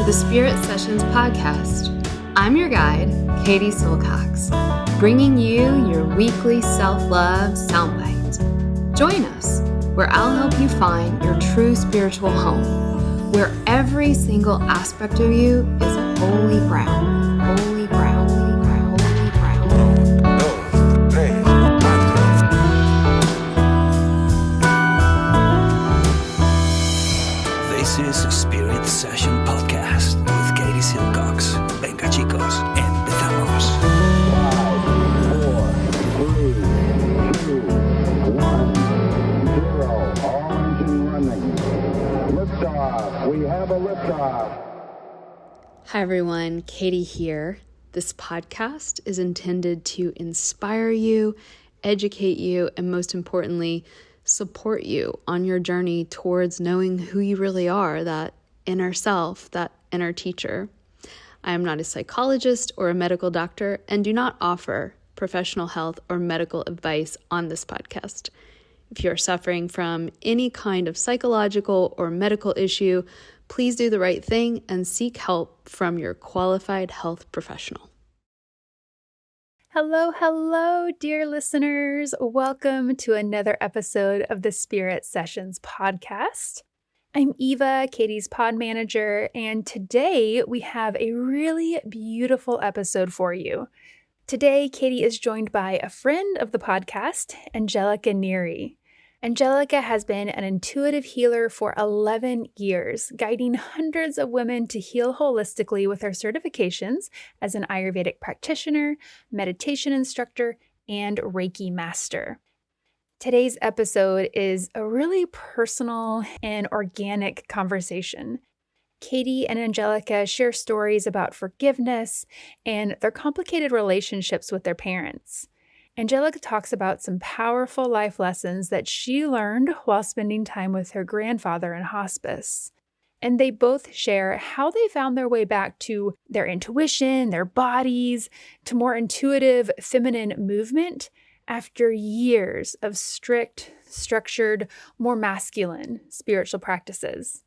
the Spirit Sessions podcast. I'm your guide, Katie Silcox, bringing you your weekly self-love soundbite. Join us, where I'll help you find your true spiritual home, where every single aspect of you is holy ground, holy ground, holy ground, holy ground. This is Spirit Session Podcast with Katie Silcox. Venga chicos, empezamos. 5, 4, 3, 2, 1, 0. All engine running. Liftoff. We have a liftoff. Hi everyone, Katie here. This podcast is intended to inspire you, educate you, and most importantly, support you on your journey towards knowing who you really are, that inner self, that inner teacher. I am not a psychologist or a medical doctor and do not offer professional health or medical advice on this podcast. If you are suffering from any kind of psychological or medical issue, please do the right thing and seek help from your qualified health professional. Hello, dear listeners. Welcome to another episode of the Spirit Sessions podcast. I'm Eva, Katie's pod manager, and today we have a really beautiful episode for you. Today, Katie is joined by a friend of the podcast, Angelica Neri. Angelica has been an intuitive healer for 11 years, guiding hundreds of women to heal holistically with her certifications as an Ayurvedic practitioner, meditation instructor, and Reiki Master. Today's episode is a really personal and organic conversation. Katie and Angelica share stories about forgiveness and their complicated relationships with their parents. Angelica talks about some powerful life lessons that she learned while spending time with her grandfather in hospice. And they both share how they found their way back to their intuition, their bodies, to more intuitive feminine movement after years of strict, structured, more masculine spiritual practices.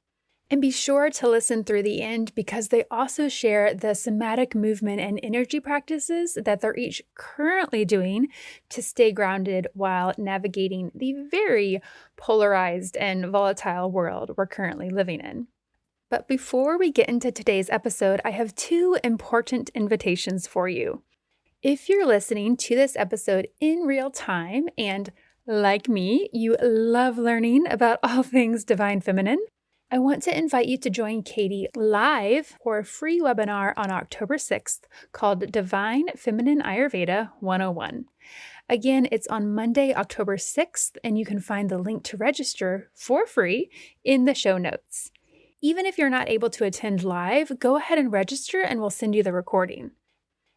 And be sure to listen through the end because they also share the somatic movement and energy practices that they're each currently doing to stay grounded while navigating the very polarized and volatile world we're currently living in. But before we get into today's episode, I have two important invitations for you. If you're listening to this episode in real time and, like me, you love learning about all things divine feminine, I want to invite you to join Katie live for a free webinar on October 6th called Divine Feminine Ayurveda 101. Again, it's on Monday, October 6th, and you can find the link to register for free in the show notes. Even if you're not able to attend live, go ahead and register and we'll send you the recording.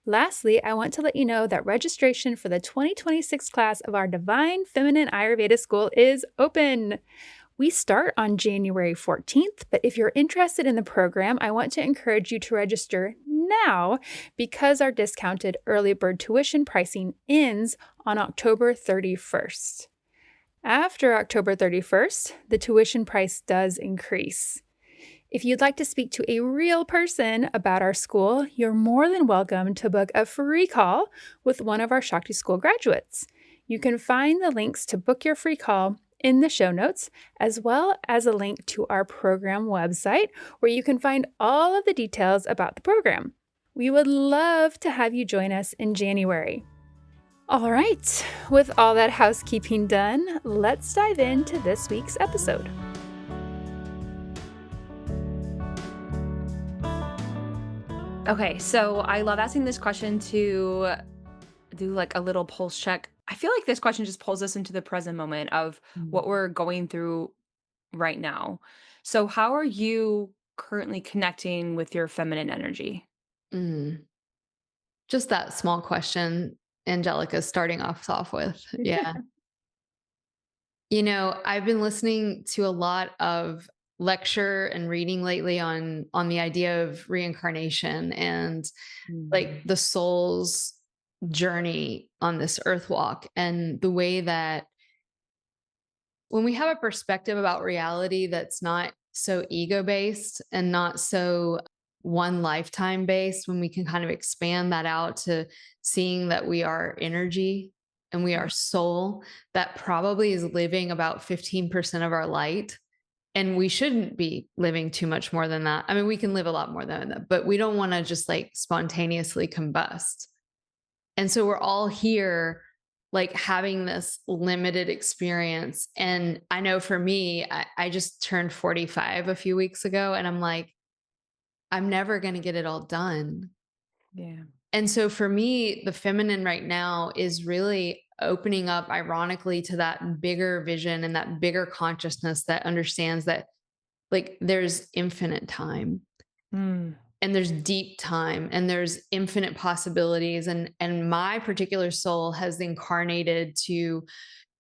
Lastly, I want to let you know that registration for the 2026 class of our Divine Feminine Ayurveda School is open. We start on January 14th, but if you're interested in the program, I want to encourage you to register now because our discounted early bird tuition pricing ends on October 31st. After October 31st, the tuition price does increase. If you'd like to speak to a real person about our school, you're more than welcome to book a free call with one of our Shakti School graduates. You can find the links to book your free call in the show notes, as well as a link to our program website where you can find all of the details about the program. We would love to have you join us in January. All right, with all that housekeeping done, let's dive into this week's episode. Okay, so I love asking this question to do like a little pulse check. I feel like this question just pulls us into the present moment of what we're going through right now. So, how are you currently connecting with your feminine energy? Mm. Just that small question Angelica's starting off with. Yeah. I've been listening to a lot of lecture and reading lately on the idea of reincarnation and like the soul's journey on this earth walk, and the way that when we have a perspective about reality that's not so ego-based and not so one lifetime based, when we can kind of expand that out to seeing that we are energy and we are soul, that probably is living about 15% of our light. And we shouldn't be living too much more than that. I mean, we can live a lot more than that, but we don't want to just like spontaneously combust. And so we're all here like having this limited experience. And I know for me, I just turned 45 a few weeks ago, and I'm like, I'm never going to get it all done. Yeah. And so for me, the feminine right now is really opening up, ironically, to that bigger vision and that bigger consciousness that understands that like there's infinite time Mm. and there's deep time and there's infinite possibilities. And my particular soul has incarnated to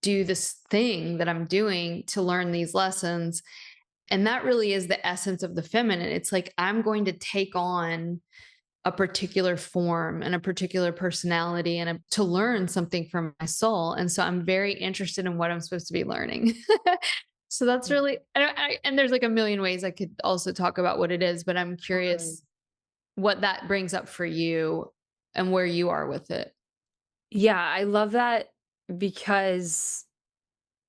do this thing that I'm doing to learn these lessons. And that really is the essence of the feminine. It's like I'm going to take on a particular form and a particular personality and to learn something from my soul. And so I'm very interested in what I'm supposed to be learning. So that's really, and there's like a million ways I could also talk about what it is, but I'm curious what that brings up for you and where you are with it. Yeah, I love that because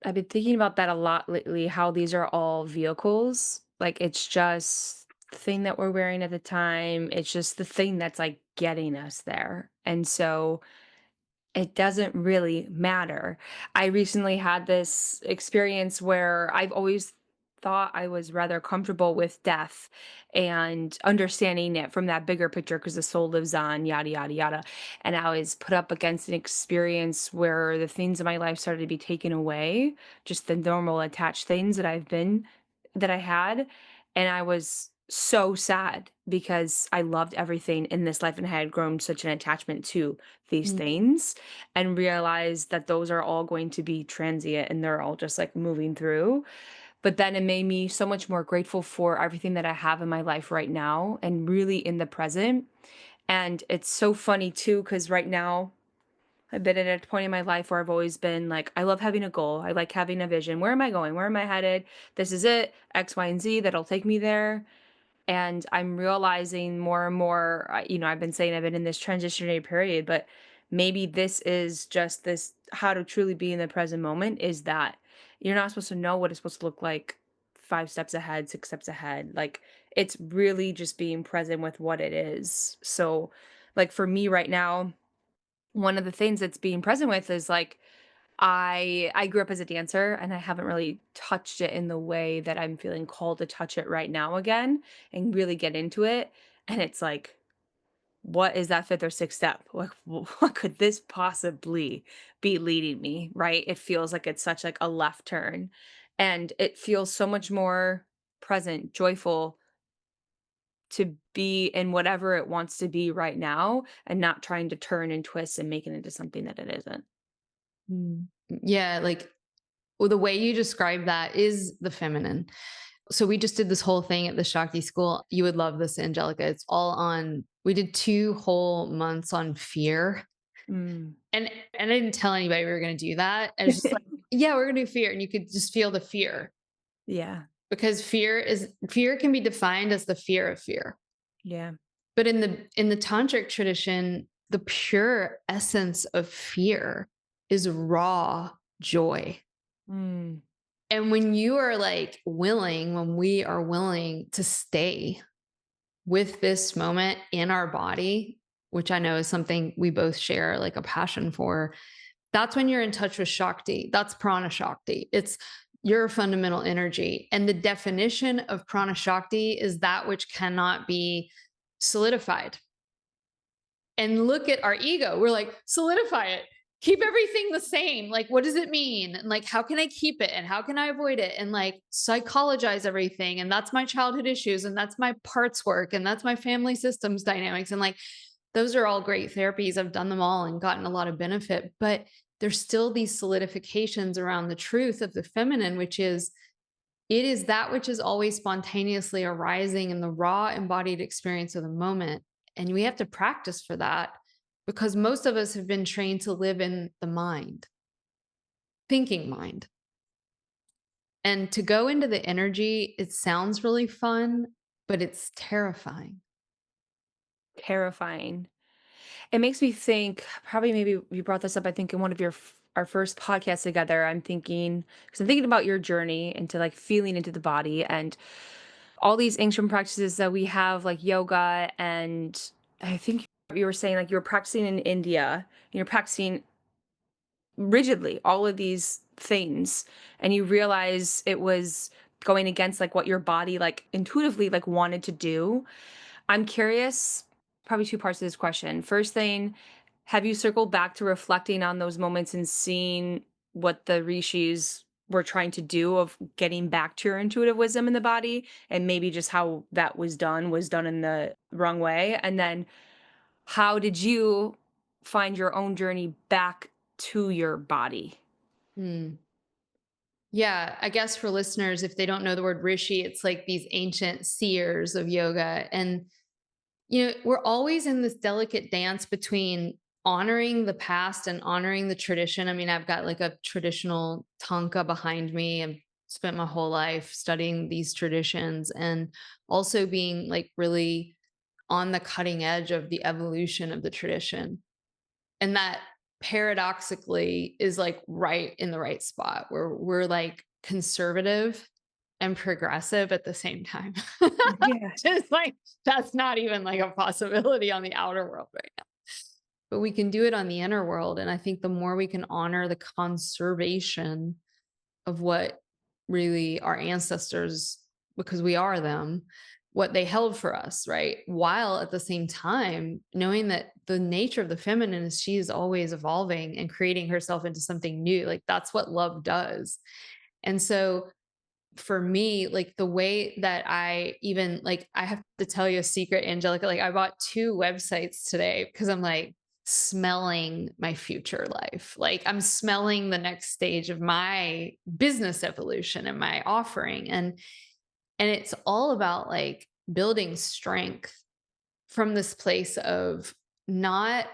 I've been thinking about that a lot lately, how these are all vehicles. Like it's just the thing that we're wearing at the time. It's just the thing that's like getting us there. And so it doesn't really matter. I recently had this experience where I've always thought I was rather comfortable with death and understanding it from that bigger picture because the soul lives on, yada, yada, yada. And I was put up against an experience where the things in my life started to be taken away, just the normal attached things that I had. And I was so sad because I loved everything in this life and had grown such an attachment to these Mm. things and realized that those are all going to be transient and they're all just like moving through. But then it made me so much more grateful for everything that I have in my life right now and really in the present. And it's so funny too, because right now I've been at a point in my life where I've always been like, I love having a goal. I like having a vision. Where am I going? Where am I headed? This is it, X, Y, and Z that'll take me there. And I'm realizing more and more, I've been saying I've been in this transitionary period, but maybe this is just this how to truly be in the present moment is that you're not supposed to know what it's supposed to look like 5 steps ahead, 6 steps ahead. Like it's really just being present with what it is. So, like for me right now, one of the things that's being present with is like I grew up as a dancer and I haven't really touched it in the way that I'm feeling called to touch it right now again and really get into it. And it's like, what is that fifth or sixth step? Like, what could this possibly be leading me? Right? It feels like it's such like a left turn, and it feels so much more present, joyful to be in whatever it wants to be right now, and not trying to turn and twist and make it into something that it isn't. Mm. Yeah, like well, the way you describe that is the feminine. So we just did this whole thing at the Shakti school. You would love this, Angelica. It's all on, we did 2 whole months on fear. Mm. And I didn't tell anybody we were going to do that. I was just like, yeah, we're going to do fear. And you could just feel the fear Yeah. because fear can be defined as the fear of fear. Yeah. But in the tantric tradition, the pure essence of fear is raw joy. Mm. And when you are like willing, when we are willing to stay with this moment in our body, which I know is something we both share like a passion for, that's when you're in touch with Shakti. That's Prana Shakti. It's your fundamental energy. And the definition of Prana Shakti is that which cannot be solidified. And look at our ego. We're like, solidify it, keep everything the same. Like, what does it mean? And like, how can I keep it? And how can I avoid it? And like, psychologize everything. And that's my childhood issues. And that's my parts work. And that's my family systems dynamics. And like, those are all great therapies. I've done them all and gotten a lot of benefit. But there's still these solidifications around the truth of the feminine, which is it is that which is always spontaneously arising in the raw embodied experience of the moment. And we have to practice for that because most of us have been trained to live in the mind, thinking mind. And to go into the energy, it sounds really fun, but it's terrifying. Terrifying. It makes me think, probably maybe you brought this up, I think, in one of our first podcasts together. I'm thinking, because I'm thinking about your journey into like feeling into the body and all these ancient practices that we have, like yoga. And I think you were saying like you were practicing in India, and you're practicing rigidly all of these things, and you realize it was going against like what your body like intuitively like wanted to do. I'm curious, probably two parts to this question. First thing, have you circled back to reflecting on those moments and seeing what the rishis were trying to do of getting back to your intuitive wisdom in the body, and maybe just how that was done in the wrong way? And then how did you find your own journey back to your body? Hmm. Yeah, I guess for listeners, if they don't know the word rishi, it's like these ancient seers of yoga. And, we're always in this delicate dance between honoring the past and honoring the tradition. I mean, I've got like a traditional tanka behind me and spent my whole life studying these traditions and also being like really on the cutting edge of the evolution of the tradition. And that paradoxically is like right in the right spot where we're like conservative and progressive at the same time. Yeah. Just like that's not even like a possibility on the outer world right now. But we can do it on the inner world. And I think the more we can honor the conservation of what really our ancestors, because we are them, what they held for us, right? While at the same time, knowing that the nature of the feminine is she is always evolving and creating herself into something new. Like that's what love does. And so for me, like the way that I even like, I have to tell you a secret, Angelica. Like I bought 2 websites today because I'm like smelling my future life. Like I'm smelling the next stage of my business evolution and my offering. And it's all about like building strength from this place of not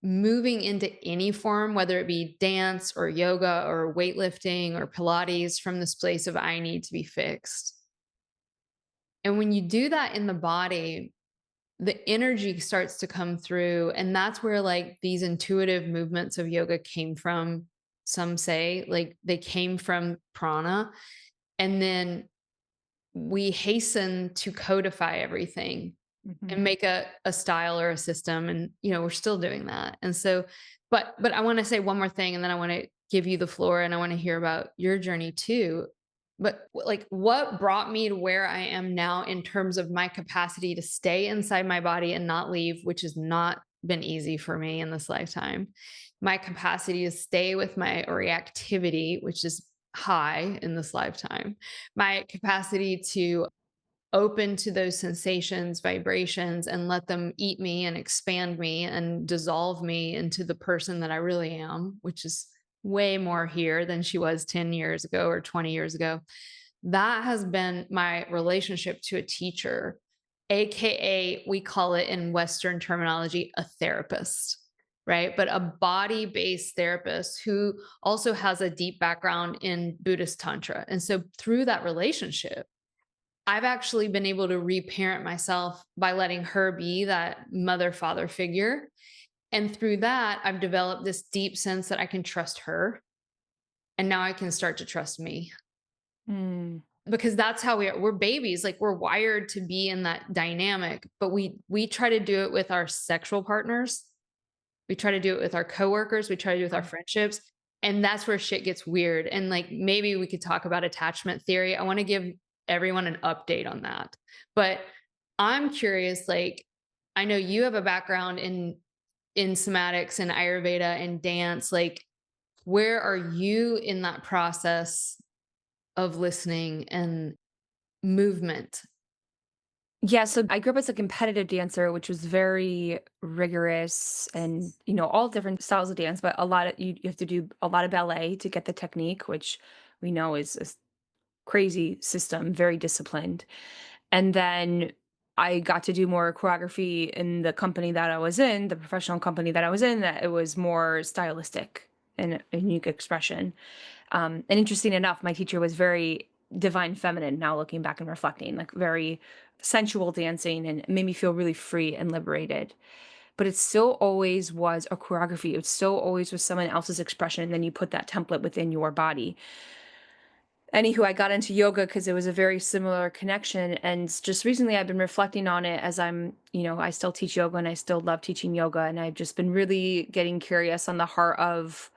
moving into any form, whether it be dance or yoga or weightlifting or Pilates, from this place of I need to be fixed. And when you do that in the body, the energy starts to come through. And that's where like these intuitive movements of yoga came from. Some say like they came from prana. And then we hasten to codify everything and make a style or a system. And, we're still doing that. And so, but I want to say one more thing, and then I want to give you the floor and I want to hear about your journey too. But like what brought me to where I am now in terms of my capacity to stay inside my body and not leave, which has not been easy for me in this lifetime. My capacity to stay with my reactivity, which is high in this lifetime. My capacity to open to those sensations, vibrations, and let them eat me and expand me and dissolve me into the person that I really am, which is way more here than she was 10 years ago or 20 years ago. That has been my relationship to a teacher, AKA, we call it in Western terminology, a therapist, right? But a body based therapist who also has a deep background in Buddhist Tantra. And so through that relationship, I've actually been able to reparent myself by letting her be that mother father figure. And through that, I've developed this deep sense that I can trust her. And now I can start to trust me, Mm. because that's how we're babies. Like we're wired to be in that dynamic, but we try to do it with our sexual partners. We try to do it with our coworkers. We try to do it with our friendships. And that's where shit gets weird. And like, maybe we could talk about attachment theory. I want to give everyone an update on that. But I'm curious, like, I know you have a background in somatics and Ayurveda and dance. Like, where are you in that process of listening and movement? Yeah, so I grew up as a competitive dancer, which was very rigorous and, all different styles of dance, but a lot of you have to do a lot of ballet to get the technique, which we know is a crazy system, very disciplined. And then I got to do more choreography in the company that I was in, the professional company that I was in, that it was more stylistic and a unique expression. And interesting enough, my teacher was very divine feminine now looking back and reflecting, like very sensual dancing, and it made me feel really free and liberated. But it still always was a choreography. It still always was someone else's expression. And then you put that template within your body. Anywho, I got into yoga because it was a very similar connection. And just recently I've been reflecting on it as I still teach yoga and I still love teaching yoga. And I've just been really getting curious on the heart of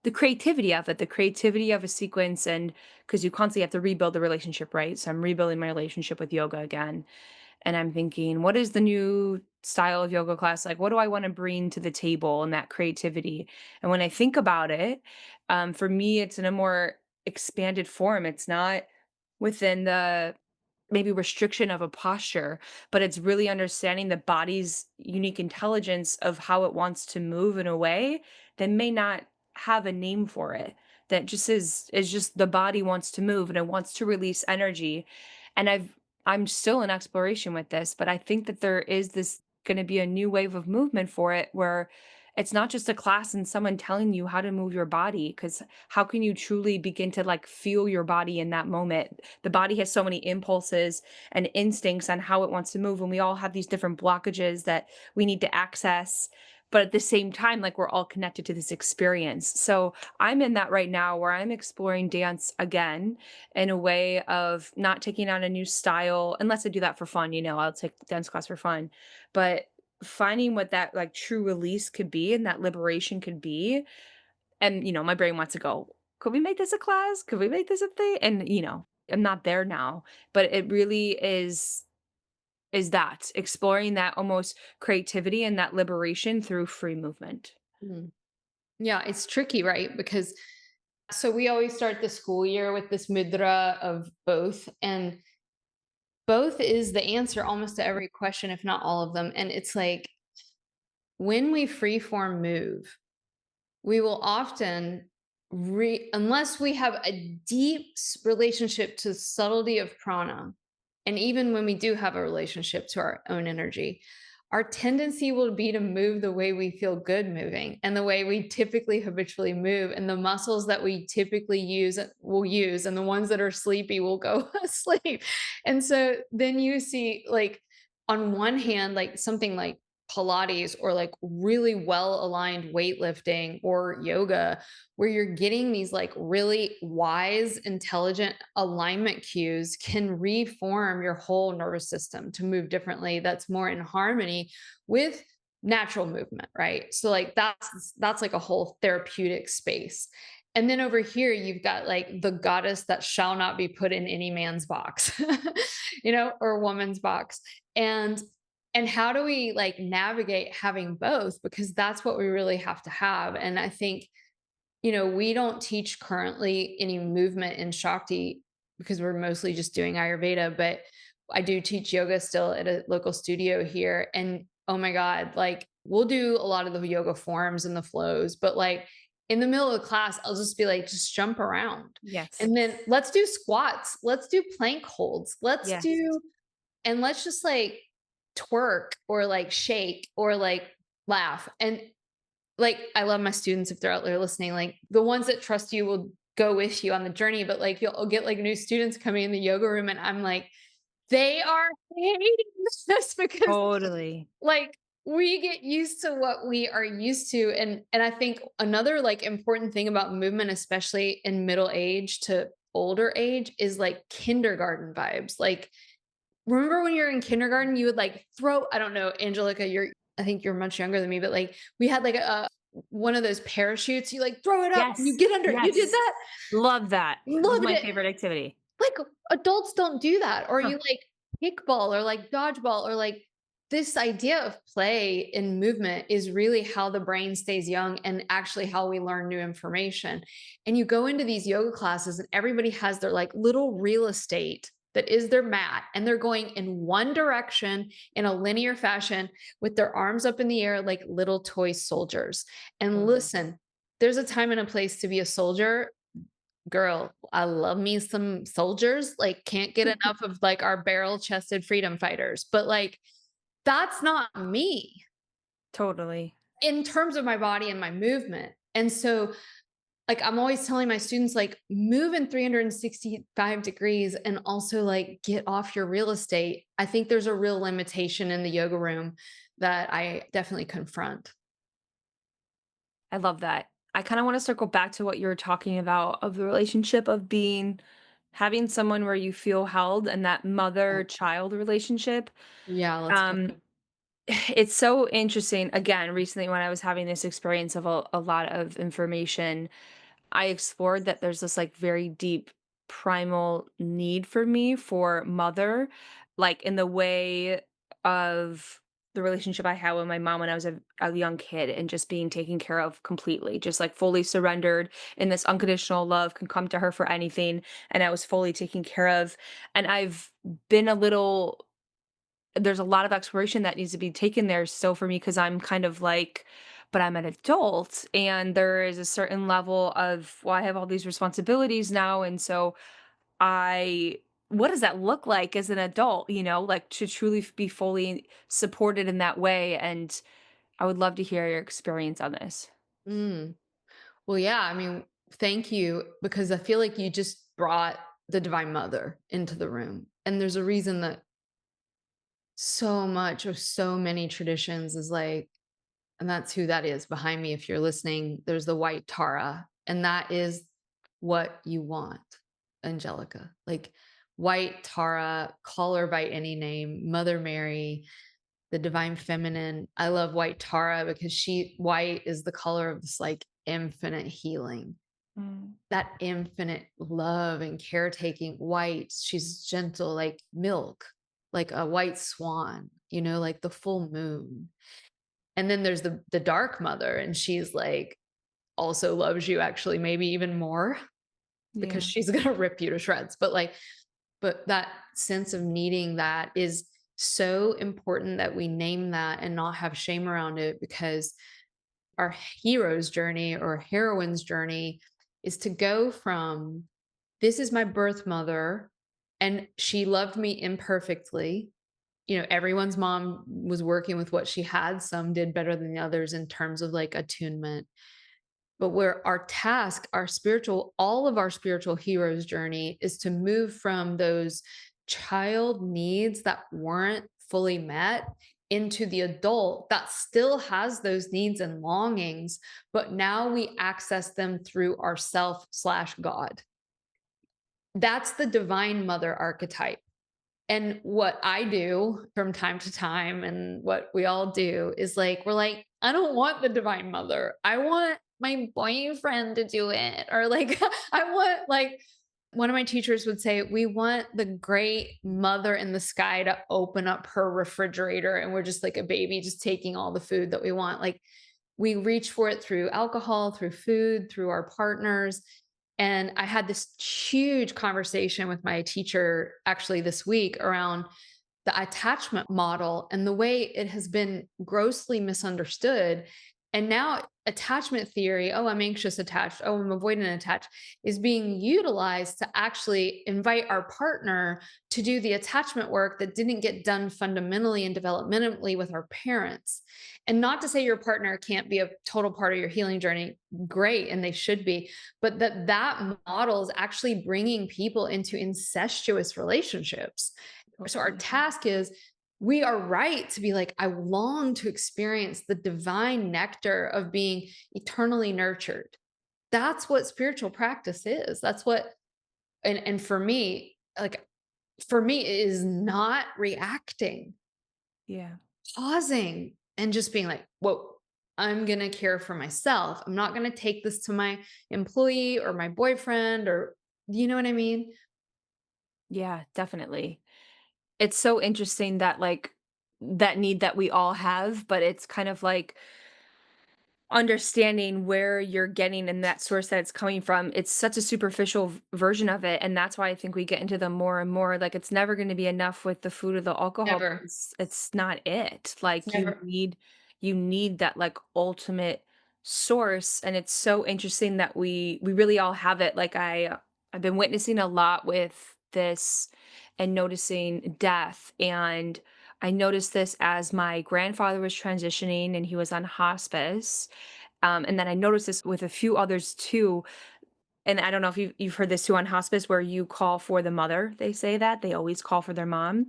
the creativity of it, the creativity of a sequence. And because you constantly have to rebuild the relationship, right? So I'm rebuilding my relationship with yoga again. And I'm thinking, what is the new style of yoga class? Like, what do I want to bring to the table and that creativity? And when I think about it, for me, it's in a more expanded form. It's not within the maybe restriction of a posture, but it's really understanding the body's unique intelligence of how it wants to move in a way that may not have a name for it. That just is just the body wants to move and it wants to release energy. And I'm still in exploration with this, but I think that there is this going to be a new wave of movement for it where it's not just a class and someone telling you how to move your body, because how can you truly begin to like feel your body in that moment? The body has so many impulses and instincts on how it wants to move, and we all have these different blockages that we need to access. But at the same time, like we're all connected to this experience. So I'm in that right now where I'm exploring dance again in a way of not taking on a new style, unless I do that for fun, I'll take dance class for fun. But finding what that like true release could be and that liberation could be. And, my brain wants to go, could we make this a class? Could we make this a thing? And, I'm not there now, but it really is that exploring that almost creativity and that liberation through free movement. Mm. Yeah, it's tricky, right? Because so we always start the school year with this mudra of both, and both is the answer almost to every question, if not all of them. And it's like when we freeform move, we will often unless we have a deep relationship to subtlety of prana, and even when we do have a relationship to our own energy, our tendency will be to move the way we feel good moving and the way we typically habitually move, and the muscles that we typically use will use, and the ones that are sleepy will go asleep. And so then you see, like, on one hand, like something like Pilates or like really well aligned weightlifting or yoga, where you're getting these like really wise, intelligent alignment cues, can reform your whole nervous system to move differently. That's more in harmony with natural movement, right? So like that's like a whole therapeutic space. And then over here, you've got like the goddess that shall not be put in any man's box, or woman's box. And how do we like navigate having both? Because that's what we really have to have. And I think, we don't teach currently any movement in Shakti because we're mostly just doing Ayurveda, but I do teach yoga still at a local studio here. And oh my God, like we'll do a lot of the yoga forms and the flows, but like in the middle of the class, I'll just be like, just jump around. Yes. And then let's do squats. Let's do plank holds. Yes. And let's just like twerk or like shake or like laugh. And like, I love my students, if they're out there listening, like the ones that trust you will go with you on the journey, but like you'll get like new students coming in the yoga room and I'm like, they are hating this because Totally. like we get used to what we are used to. And I think another like important thing about movement, especially in middle age to older age, is like kindergarten vibes. Like, remember when you're in kindergarten, you would like throw, I don't know, Angelica, I think you're much younger than me, but like we had like one of those parachutes, you like throw it up, and you Yes. get under. You did Yes. that? Love that. It was Loved my it. favorite activity. Like adults don't do that. Or Huh. you like kickball or like dodgeball, or like this idea of play and movement is really how the brain stays young and actually how we learn new information. And you go into these yoga classes and everybody has their like little real estate that is their mat, and they're going in one direction in a linear fashion with their arms up in the air like little toy soldiers. And listen, there's a time and a place to be a soldier. Girl, I love me some soldiers, like can't get enough of like our barrel chested freedom fighters, but like that's not me Totally. in terms of my body and my movement. And so like I'm always telling my students, like, move in 365 degrees and also like get off your real estate. I think there's a real limitation in the yoga room that I definitely confront. I love that. I kind of want to circle back to what you were talking about of the relationship of being having someone where you feel held and that Yeah. mother-child relationship. Yeah, let's go. Um, it's so interesting. Again, recently when I was having this experience of a lot of information, I explored that there's this like very deep primal need for me for mother, like in the way of the relationship I had with my mom when I was a young kid and just being taken care of completely, just like fully surrendered in this unconditional love, can come to her for anything. And I was fully taken care of. And I've been a little there's a lot of exploration that needs to be taken there still for me because I'm kind of like, but I'm an adult and there is a certain level of, well, I have all these responsibilities now. And so I, what does that look like as an adult, like to truly be fully supported in that way? And I would love to hear your experience on this. Mm. Well, yeah, I mean, thank you because I feel like you just brought the Divine Mother into the room. And there's a reason that so much of so many traditions is like, and that's who that is behind me. If you're listening, there's the white Tara, and that is what you want, Angelica. Like white Tara, call her by any name, Mother Mary, the divine feminine. I love white Tara because white is the color of this like infinite healing, Mm, that infinite love and caretaking. White, she's gentle like milk, like a white swan, like the full moon. And then there's the dark mother, and she's like also loves you actually maybe even more because yeah. she's gonna rip you to shreds. But that sense of needing that is so important that we name that and not have shame around it, because our hero's journey or heroine's journey is to go from, this is my birth mother and she loved me imperfectly. Everyone's mom was working with what she had. Some did better than the others in terms of like attunement. But where our task, all of our spiritual heroes' journey is to move from those child needs that weren't fully met into the adult that still has those needs and longings, but now we access them through ourself/God. That's the divine mother archetype. And what I do from time to time and what we all do is like, we're like, I don't want the divine mother. I want my boyfriend to do it. Or like, I want, like, one of my teachers would say, we want the great mother in the sky to open up her refrigerator. And we're just like a baby, just taking all the food that we want. Like, we reach for it through alcohol, through food, through our partners. And I had this huge conversation with my teacher actually this week around the attachment model and the way it has been grossly misunderstood. And now attachment theory, oh, I'm anxious attached, oh, I'm avoidant attached, is being utilized to actually invite our partner to do the attachment work that didn't get done fundamentally and developmentally with our parents. And not to say your partner can't be a total part of your healing journey, great, and they should be, but that model is actually bringing people into incestuous relationships. So our Totally. task is, we are right to be like, I long to experience the divine nectar of being eternally nurtured. That's what spiritual practice is. That's what, and for me, like, for me, it is not reacting, Yeah. pausing and just being like, whoa, I'm going to care for myself. I'm not going to take this to my employee or my boyfriend, or, you know what I mean? Yeah, definitely. It's so interesting that like that need that we all have, but it's kind of like understanding where you're getting and that source that it's coming from. It's such a superficial version of it, and that's why I think we get into them more and more. Like it's never going to be enough with the food or the alcohol. Never, It's not it. Like never. you need that like ultimate source, and it's so interesting that we really all have it. Like I've been witnessing a lot with this and noticing death, and I noticed this as my grandfather was transitioning and he was on hospice, And then I noticed this with a few others too. And I don't know if you've heard this too on hospice where you call for the mother. They say that they always call for their mom.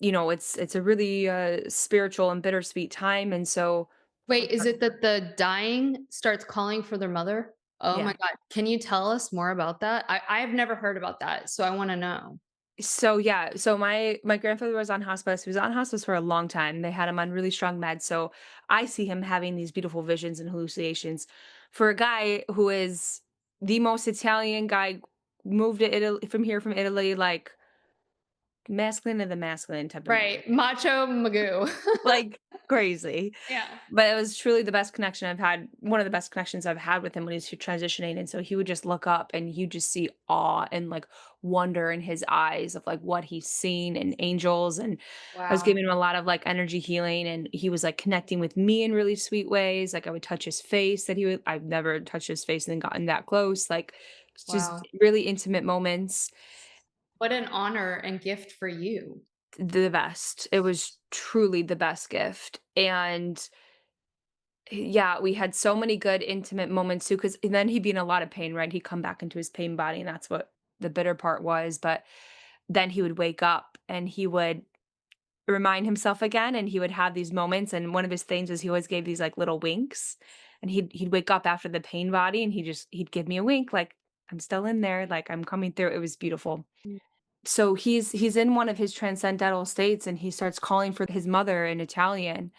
It's a really spiritual and bittersweet time. And so, Wait, is it that the dying starts calling for their mother? Oh my yeah. god. Can you tell us more about that? I've never heard about that, so I wanna know. So yeah, so my grandfather was on hospice. He was on hospice for a long time. They had him on really strong meds. So I see him having these beautiful visions and hallucinations. For a guy who is the most Italian guy, moved to Italy from Italy, like masculine of the masculine type of Right, macho Magoo. like crazy. Yeah. But it was truly the best connection I've had, one of the best connections I've had with him when he's transitioning. And so he would just look up and you just see awe and like wonder in his eyes of like what he's seen and angels. And I was Wow. giving him a lot of like energy healing and he was like connecting with me in really sweet ways. Like I would touch his face I've never touched his face and then gotten that close. Like it's just Wow. really intimate moments. What an honor and gift for you. The best. It was truly the best gift. And yeah, we had so many good intimate moments too, because then he'd be in a lot of pain, right? He'd come back into his pain body, and that's what the bitter part was. But then he would wake up and he would remind himself again, and he would have these moments. And one of his things was he always gave these like little winks, and he'd wake up after the pain body, and he'd give me a wink, like I'm still in there, like I'm coming through. It was beautiful. Mm. So he's in one of his transcendental states, and he starts calling for his mother in Italian,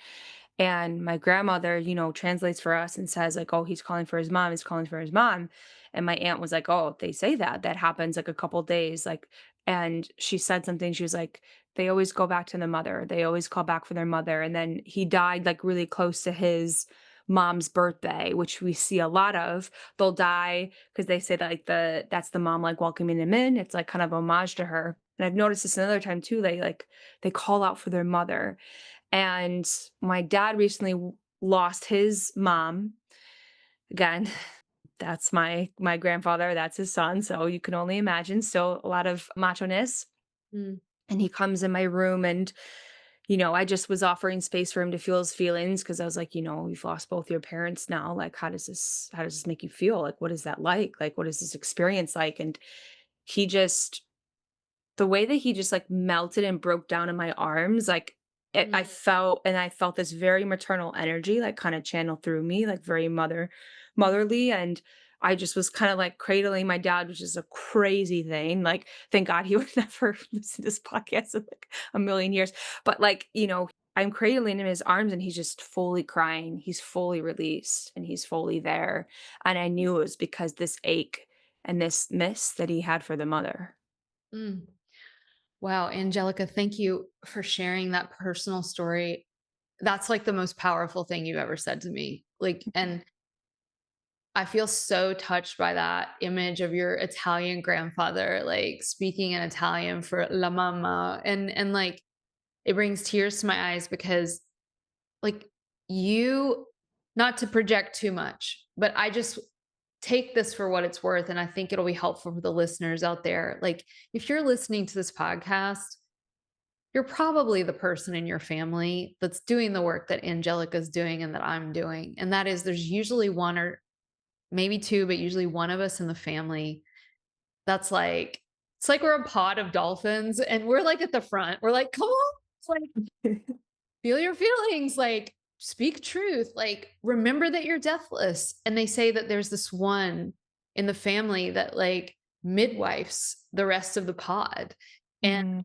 and my grandmother, translates for us and says like, "Oh, he's calling for his mom. He's calling for his mom." And my aunt was like, "Oh, they say that. That happens like a couple days." Like, and she said something. She was like, "They always go back to the mother. They always call back for their mother." And then he died like really close to his mom's birthday, which we see a lot of. They'll die because they say that like that's the mom like welcoming them in. It's like kind of homage to her. And I've noticed this another time too. They call out for their mother. And my dad recently lost his mom. Again, that's my grandfather, that's his son, so you can only imagine, still a lot of macho-ness. Mm. And he comes in my room and, I just was offering space for him to feel his feelings because I was like, "You've lost both your parents now, like, how does this make you feel? Like, what is that like? Like, what is this experience like?" And he just the way that he just, like, melted and broke down in my arms, like, Mm. I felt this very maternal energy, like, kinda channel through me, like, very motherly, and I just was kinda, like, cradling my dad, which is a crazy thing, like, thank God he would never listen to this podcast in, like, a million years, but, like, I'm cradling him in his arms, and he's just fully crying, he's fully released, and he's fully there, and I knew it was because this ache and this miss that he had for the mother. Mm. Wow, Angelica, thank you for sharing that personal story. That's like the most powerful thing you've ever said to me. Like, and I feel so touched by that image of your Italian grandfather, like speaking in Italian for la mamma. And like it brings tears to my eyes because like you, not to project too much, but I just take this for what it's worth. And I think it'll be helpful for the listeners out there. Like, if you're listening to this podcast, you're probably the person in your family that's doing the work that Angelica's doing and that I'm doing. And that is there's usually one or maybe two, but usually one of us in the family that's like, it's like we're a pod of dolphins and we're like at the front. We're like, come on, it's like feel your feelings, like speak truth, like remember that you're deathless. And they say that there's this one in the family that like midwifes the rest of the pod. And Mm,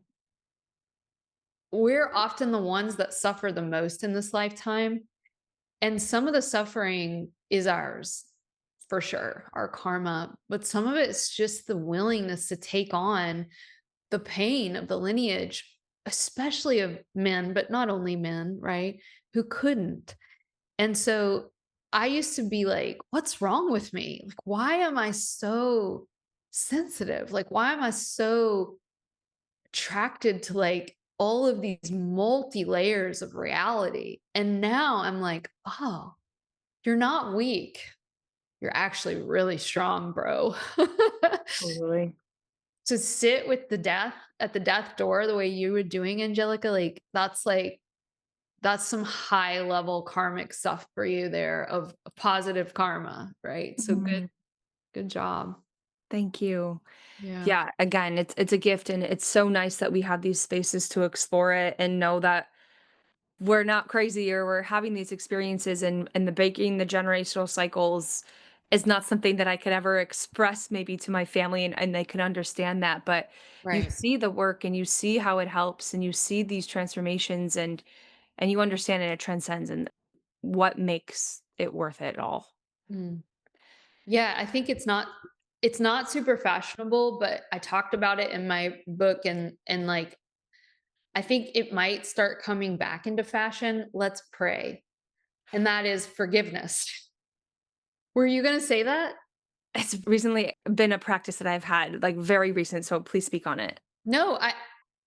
we're often the ones that suffer the most in this lifetime. And some of the suffering is ours for sure, our karma, but some of it's just the willingness to take on the pain of the lineage, especially of men, but not only men, right? Who couldn't. And so I used to be like, what's wrong with me? Like, why am I so sensitive? Like, why am I so attracted to like all of these multi layers of reality? And now I'm like, oh, you're not weak. You're actually really strong, bro. totally. To sit with the death at the death door the way you were doing, Angelica, like that's like that's some high level karmic stuff for you there of positive karma, right? So Mhm. good job. Thank you. Yeah. Yeah, again, it's a gift, and it's so nice that we have these spaces to explore it and know that we're not crazy, or we're having these experiences, and the breaking the generational cycles is not something that I could ever express maybe to my family, and they can understand that. But you Right. see the work, and you see how it helps, and you see these transformations, and you understand, and it transcends, and what makes it worth it all. Mm. Yeah, I think it's not super fashionable, but I talked about it in my book and like I think it might start coming back into fashion. Let's pray. And that is forgiveness. Were you going to say that? It's recently been a practice that I've had, like, very recent, so please speak on it. No,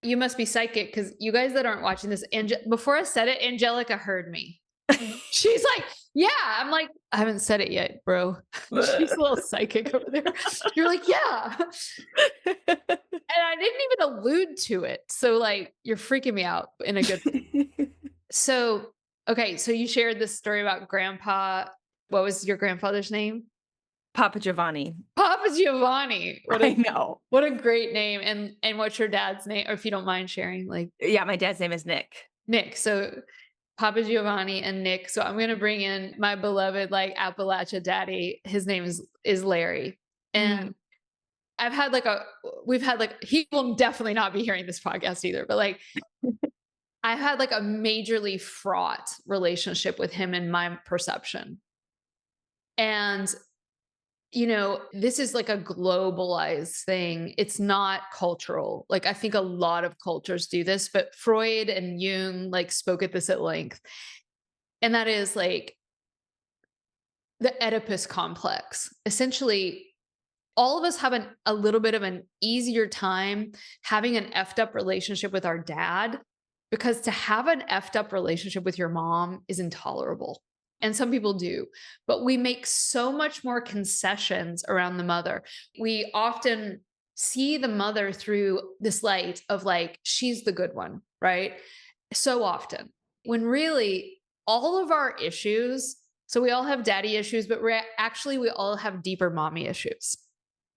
you must be psychic because you guys that aren't watching this, before I said it, Angelica heard me. She's like, yeah. I'm like, I haven't said it yet, bro. She's a little psychic over there. You're like, yeah. And I didn't even allude to it. So like you're freaking me out in a good So okay, so you shared this story about grandpa. What was your grandfather's name? Papa Giovanni. Papa Giovanni. I know. What a great name. And what's your dad's name? Or if you don't mind sharing, like Yeah, my dad's name is Nick. Nick. So Papa Giovanni and Nick. So I'm gonna bring in my beloved like Appalachia daddy. His name is Larry. And Mm, we've had like he will definitely not be hearing this podcast either, but like I had like a majorly fraught relationship with him in my perception. And this is like a globalized thing. It's not cultural. Like I think a lot of cultures do this, but Freud and Jung like spoke at this at length. And that is like the Oedipus complex. Essentially, all of us have a little bit of an easier time having an effed up relationship with our dad because to have an effed up relationship with your mom is intolerable. And some people do, but we make so much more concessions around the mother. We often see the mother through this light of like, she's the good one, right? So often, when really all of our issues, so we all have daddy issues, but we all have deeper mommy issues.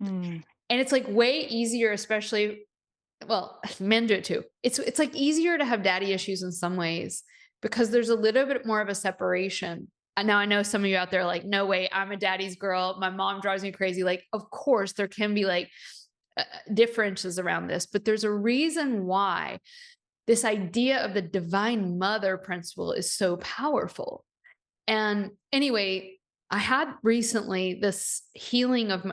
mm, And it's like way easier, especially, well, men do it too. It's like easier to have daddy issues in some ways because there's a little bit more of a separation. And now I know some of you out there are like, no way, I'm a daddy's girl. My mom drives me crazy. Like, of course, there can be like differences around this, but there's a reason why this idea of the divine mother principle is so powerful. And anyway, I had recently this healing of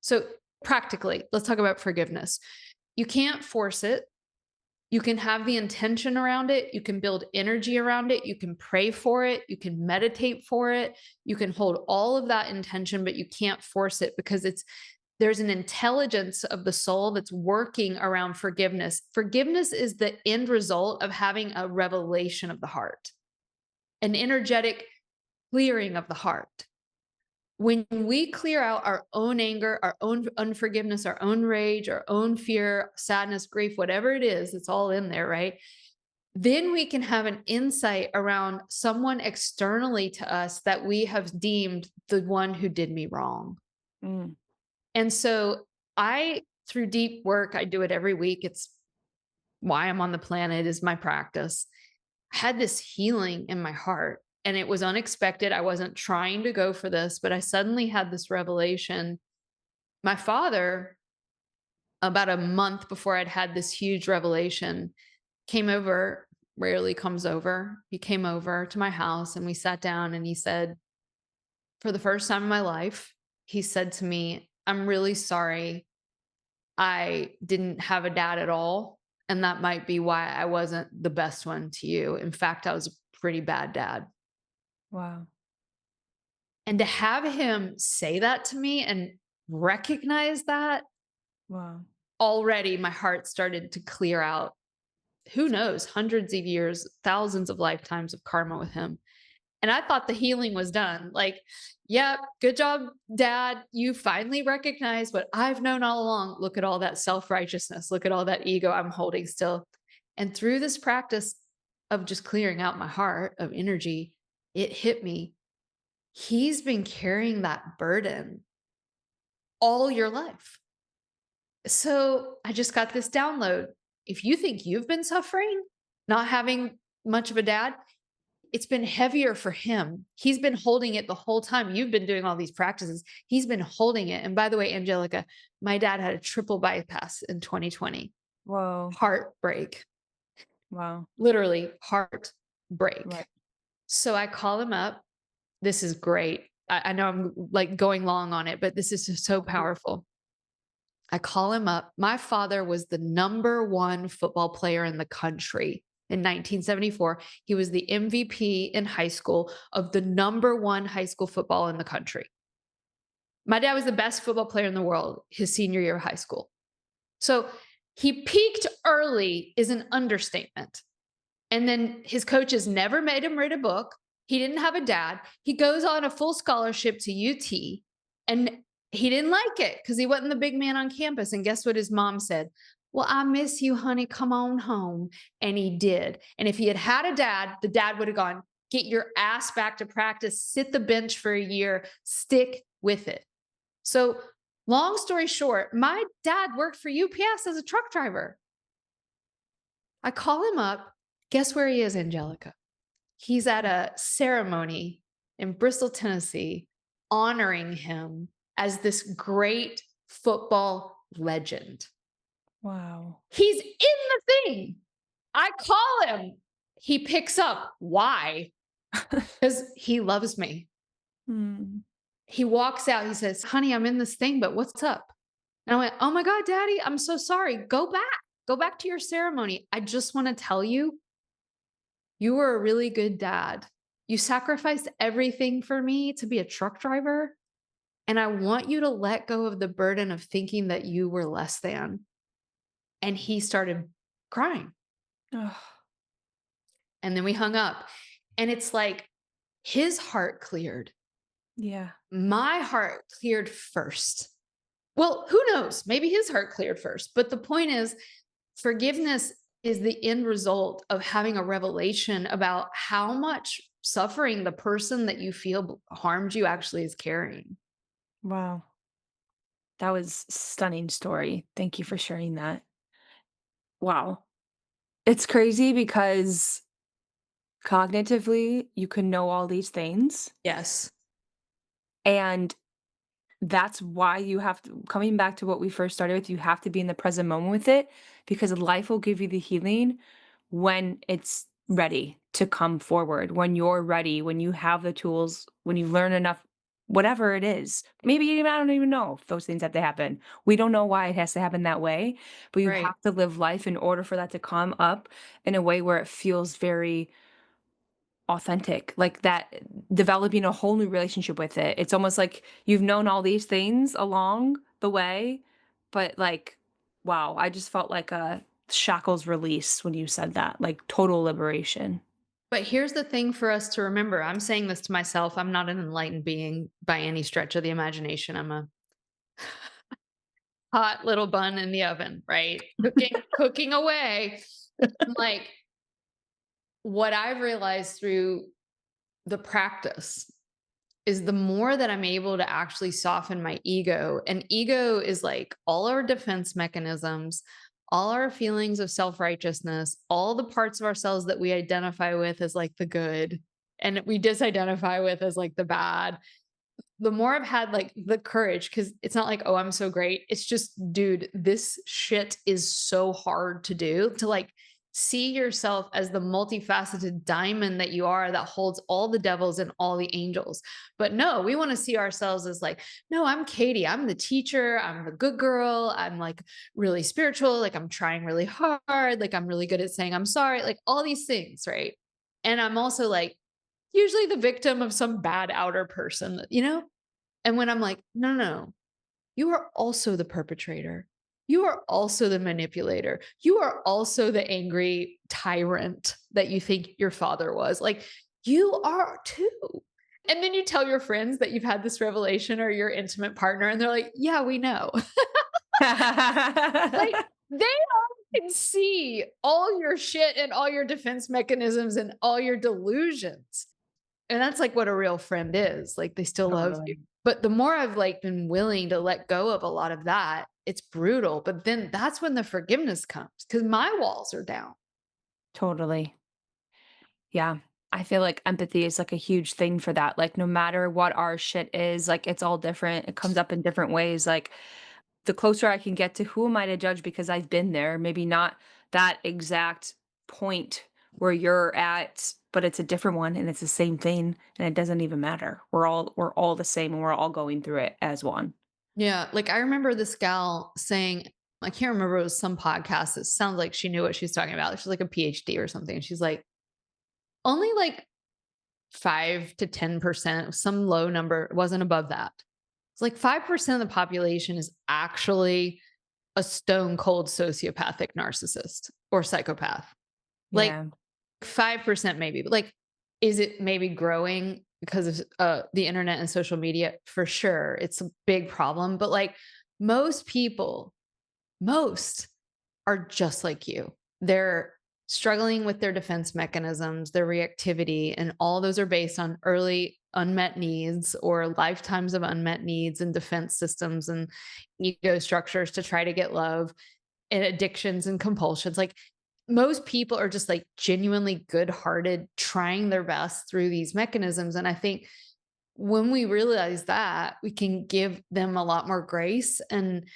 so practically, let's talk about forgiveness. You can't force it. You can have the intention around it. You can build energy around it. You can pray for it. You can meditate for it. You can hold all of that intention, but you can't force it because there's an intelligence of the soul that's working around forgiveness. Forgiveness is the end result of having a revelation of the heart, an energetic clearing of the heart. When we clear out our own anger, our own unforgiveness, our own rage, our own fear, sadness, grief, whatever it is, it's all in there, right? Then we can have an insight around someone externally to us that we have deemed the one who did me wrong. mm. And so through deep work, I do it every week. It's why I'm on the planet, is my practice. I had this healing in my heart and it was unexpected. I wasn't trying to go for this, but I suddenly had this revelation. My father, about a month before I'd had this huge revelation, came over, rarely comes over. He came over to my house and we sat down and he said, for the first time in my life, he said to me, I'm really sorry I didn't have a dad at all. And that might be why I wasn't the best one to you. In fact, I was a pretty bad dad. Wow. And to have him say that to me and recognize that, Wow. already my heart started to clear out. Who knows, hundreds of years, thousands of lifetimes of karma with him. And I thought the healing was done. Like, yep, good job, dad. You finally recognized what I've known all along. Look at all that self-righteousness. Look at all that ego I'm holding still. And through this practice, of just clearing out my heart of energy, it hit me. He's been carrying that burden all your life. So I just got this download. If you think you've been suffering, not having much of a dad, it's been heavier for him. He's been holding it the whole time. You've been doing all these practices. He's been holding it. And by the way, Angelica, my dad had a triple bypass in 2020. Whoa. Heartbreak. Wow. Literally heartbreak. Right. So I call him up. This is great. I know I'm like going long on it, but this is just so powerful. I call him up. My father was the number one football player in the country in 1974. He was the MVP in high school of the number one high school football in the country. My dad was the best football player in the world his senior year of high school. So he peaked early is an understatement. And then his coaches never made him read a book. He didn't have a dad. He goes on a full scholarship to UT, and he didn't like it because he wasn't the big man on campus. And guess what his mom said? Well, I miss you, honey. Come on home. And he did. And if he had had a dad, the dad would have gone, get your ass back to practice, sit the bench for a year, stick with it. So long story short, my dad worked for UPS as a truck driver. I call him up. Guess where he is, Angelica? He's at a ceremony in Bristol, Tennessee, honoring him as this great football legend. Wow. He's in the thing. I call him. He picks up. Why? Because he loves me. He walks out. He says, honey, I'm in this thing, but what's up? And I went, oh my God, Daddy, I'm so sorry. Go back. Go back to your ceremony. I just want to tell you, you were a really good dad. You sacrificed everything for me to be a truck driver. And I want you to let go of the burden of thinking that you were less than. And he started crying. Ugh. And then we hung up. And it's like his heart cleared. Yeah. My heart cleared first. Well, who knows? Maybe his heart cleared first. But the point is, forgiveness is the end result of having a revelation about how much suffering the person that you feel harmed you actually is carrying. Wow. That was a stunning story. Thank you for sharing that. Wow. It's crazy because cognitively you can know all these things, Yes. and that's why you have to, coming back to what we first started with, you have to be in the present moment with it, because life will give you the healing when it's ready to come forward, when you're ready, when you have the tools, when you learn enough, whatever it is. Maybe even, I don't even know if those things have to happen. We don't know why it has to happen that way, but you Right. have to live life in order for that to come up in a way where it feels very authentic, like that, developing a whole new relationship with it. It's almost like you've known all these things along the way, but like, wow, I just felt like a shackles release when you said that, like total liberation. But here's the thing for us to remember. I'm saying this to myself. I'm not an enlightened being by any stretch of the imagination. I'm a hot little bun in the oven, right? Cooking away. Like, what I've realized through the practice is the more that I'm able to actually soften my ego, and ego is like all our defense mechanisms, all our feelings of self-righteousness, all the parts of ourselves that we identify with as like the good and we disidentify with as like the bad. The more I've had like the courage, because it's not like, oh, I'm so great. It's just, dude, this shit is so hard to do, to like see yourself as the multifaceted diamond that you are, that holds all the devils and all the angels. But no, we want to see ourselves as like, no, I'm Katie. I'm the teacher. I'm the good girl. I'm like really spiritual. Like I'm trying really hard. Like I'm really good at saying I'm sorry. Like all these things, right? And I'm also like usually the victim of some bad outer person, you know? And when I'm like, no, you are also the perpetrator. You are also the manipulator. You are also the angry tyrant that you think your father was. Like, you are too. And then you tell your friends that you've had this revelation or your intimate partner, and they're like, yeah, we know. Like, they are can see all your shit and all your defense mechanisms and all your delusions. And that's like what a real friend is. Like they still love you. Totally. But the more I've like been willing to let go of a lot of that, it's brutal. But then that's when the forgiveness comes because my walls are down. Totally. Yeah. I feel like empathy is like a huge thing for that. Like no matter what our shit is, like it's all different. It comes up in different ways. Like the closer I can get to who am I to judge because I've been there, maybe not that exact point where you're at, but it's a different one and it's the same thing and it doesn't even matter. We're all the same and we're all going through it as one. Yeah. Like I remember this gal saying, I can't remember, it was some podcast. It sounds like she knew what she's talking about. She's like a PhD or something. She's like, only like 5 to 10%, some low number, it wasn't above that. It's like 5% of the population is actually a stone cold sociopathic narcissist or psychopath. Like Yeah. 5% maybe, but like, is it maybe growing because of the internet and social media? For sure. It's a big problem. But like most people, most are just like you. They're struggling with their defense mechanisms, their reactivity, and all those are based on early unmet needs or lifetimes of unmet needs and defense systems and ego structures to try to get love and addictions and compulsions. Like most people are just like genuinely good-hearted, trying their best through these mechanisms. And I think when we realize that, we can give them a lot more grace. And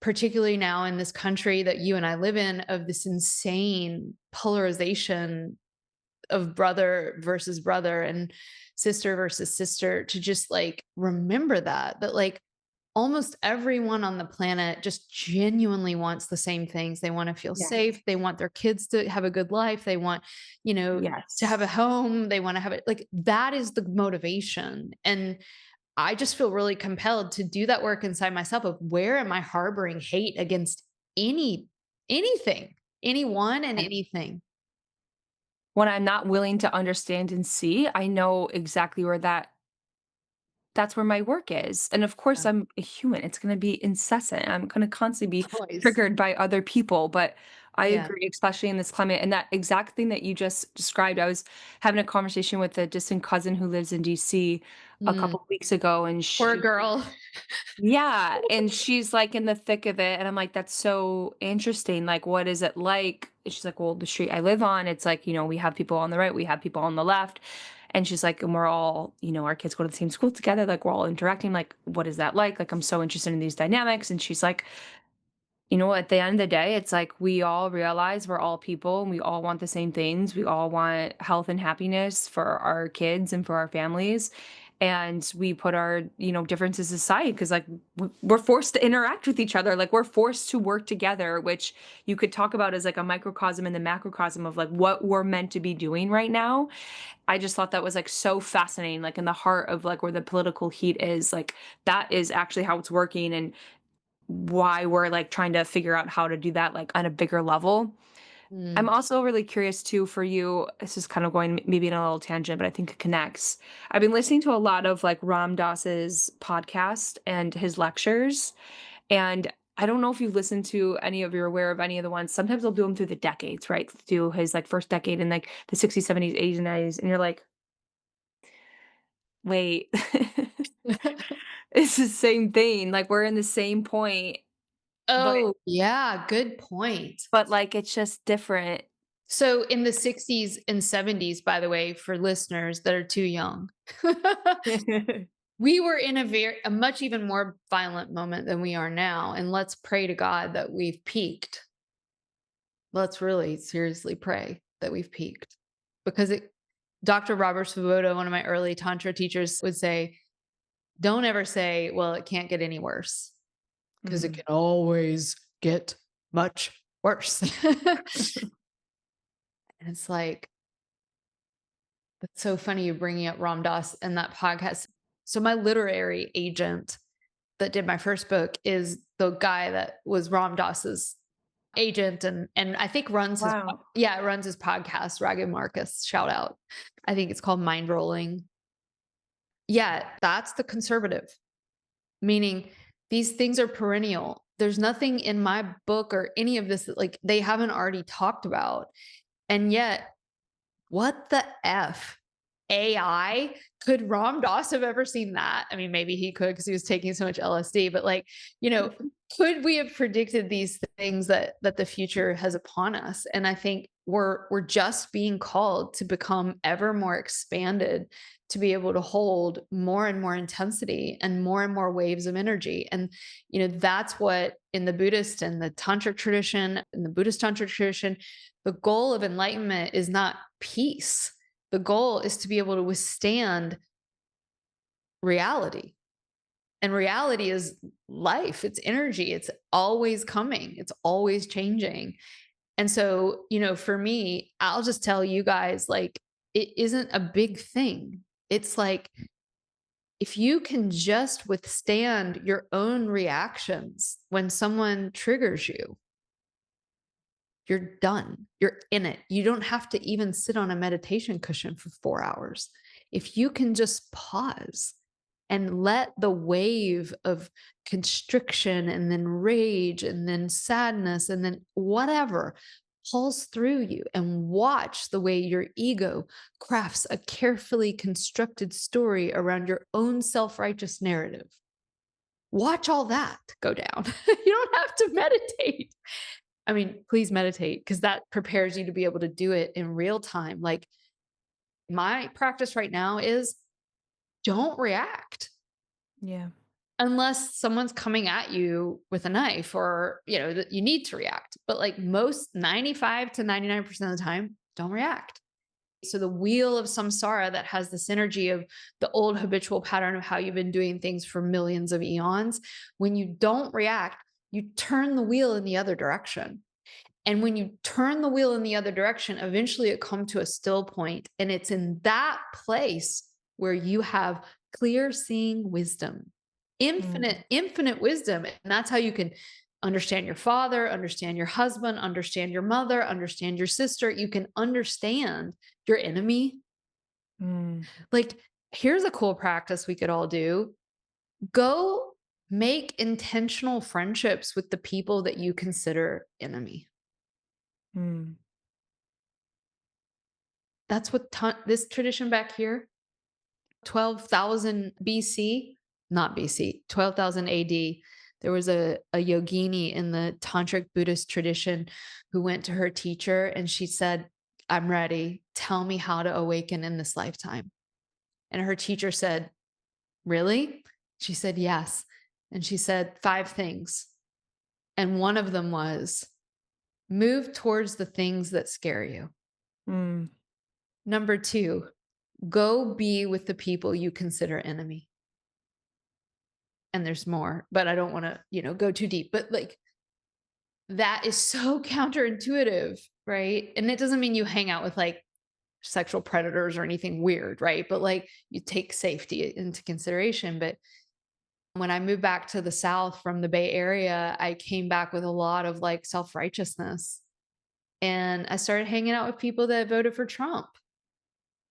particularly now in this country that you and I live in, of this insane polarization of brother versus brother and sister versus sister, to just like remember that like almost everyone on the planet just genuinely wants the same things. They want to feel Yeah. safe. They want their kids to have a good life. They want, to have a Yes. home. They want to have it. Like that is the motivation. And I just feel really compelled to do that work inside myself of where am I harboring hate against anything, anyone and anything. When I'm not willing to understand and see, I know exactly where that's where my work is. And of course, Yeah. I'm a human. It's going to be incessant. I'm going to constantly be Always. triggered by other people. But I Yeah. agree, especially in this climate. And that exact thing that you just described, I was having a conversation with a distant cousin who lives in DC a Mm, couple of weeks ago. And poor she, girl. yeah, and she's like in the thick of it. And I'm like, that's so interesting. Like, what is it like? And she's like, well, the street I live on, it's like, we have people on the right, we have people on the left. And she's like, and we're all, our kids go to the same school together. Like, we're all interacting. Like, what is that like? Like, I'm so interested in these dynamics. And she's like, at the end of the day, it's like we all realize we're all people and we all want the same things. We all want health and happiness for our kids and for our families. And we put our, differences aside because, like, we're forced to interact with each other. Like, we're forced to work together, which you could talk about as like a microcosm and the macrocosm of like what we're meant to be doing right now. I just thought that was like so fascinating, like in the heart of like where the political heat is, like that is actually how it's working and why we're like trying to figure out how to do that like on a bigger level. I'm Mm. also really curious too for you. This is kind of going maybe in a little tangent, but I think it connects. I've been listening to a lot of like Ram Dass's podcast and his lectures. And I don't know if you've listened to any of you're aware of any of the ones. Sometimes they'll do them through the decades, right? Do his like first decade in like the 60s, 70s, 80s, and 90s. And you're like, wait, it's the same thing. Like we're in the same point, but Oh, yeah, good point. like it's just different. So in the 60s and 70s, by the way, for listeners that are too young, we were in a much even more violent moment than we are now. And let's pray to God that we've peaked. Let's really seriously pray that we've peaked because Dr. Robert Svoboda, one of my early Tantra teachers, would say, don't ever say, well, it can't get any worse because it Mhm. can always get much worse. And it's like, that's so funny you bringing up Ram Dass and that podcast. So my literary agent that did my first book is the guy that was Ram Dass's agent and I think Wow. runs his podcast, Ragged Marcus, shout out. I think it's called Mind Rolling. Yeah, that's the conservative, meaning these things are perennial. there's nothing in my book or any of this that like they haven't already talked about. And yet, what the F? AI? Could Ram Dass have ever seen that? I mean, maybe he could because he was taking so much LSD, but like, could we have predicted these things that the future has upon us? And I think we're just being called to become ever more expanded, to be able to hold more and more intensity and more waves of energy. And that's what in the Buddhist and the Tantric tradition, in the Buddhist Tantric tradition, the goal of enlightenment is not peace. The goal is to be able to withstand reality. And reality is life, it's energy, it's always coming, it's always changing. And so, for me, I'll just tell you guys, like, it isn't a big thing. It's like, if you can just withstand your own reactions when someone triggers you, you're done. You're in it. You don't have to even sit on a meditation cushion for 4 hours. If you can just pause and let the wave of constriction and then rage and then sadness and then whatever pulse through you and watch the way your ego crafts a carefully constructed story around your own self-righteous narrative. Watch all that go down. You don't have to meditate. I mean, please meditate because that prepares you to be able to do it in real time. Like my practice right now is don't react Yeah. unless someone's coming at you with a knife or, that you need to react. But like most 95 to 99% of the time, don't react. So the wheel of samsara that has this energy of the old habitual pattern of how you've been doing things for millions of eons, when you don't react, you turn the wheel in the other direction. And when you turn the wheel in the other direction, eventually it comes to a still point. And it's in that place where you have clear seeing wisdom, infinite wisdom. And that's how you can understand your father, understand your husband, understand your mother, understand your sister. You can understand your enemy. Like, here's a cool practice we could all do. Go make intentional friendships with the people that you consider enemy. That's what this tradition back here, 12,000 BC, not BC, 12,000 AD. There was a yogini in the Tantric Buddhist tradition who went to her teacher and she said, I'm ready. Tell me how to awaken in this lifetime. And her teacher said, really? She said, yes. And she said 5 things. And one of them was move towards the things that scare you. Number 2, go be with the people you consider enemy. And there's more, but I don't want to, go too deep, but like that is so counterintuitive, right? And it doesn't mean you hang out with like sexual predators or anything weird, right? But like you take safety into consideration. But when I moved back to the South from the Bay Area, I came back with a lot of like self-righteousness. And I started hanging out with people that voted for Trump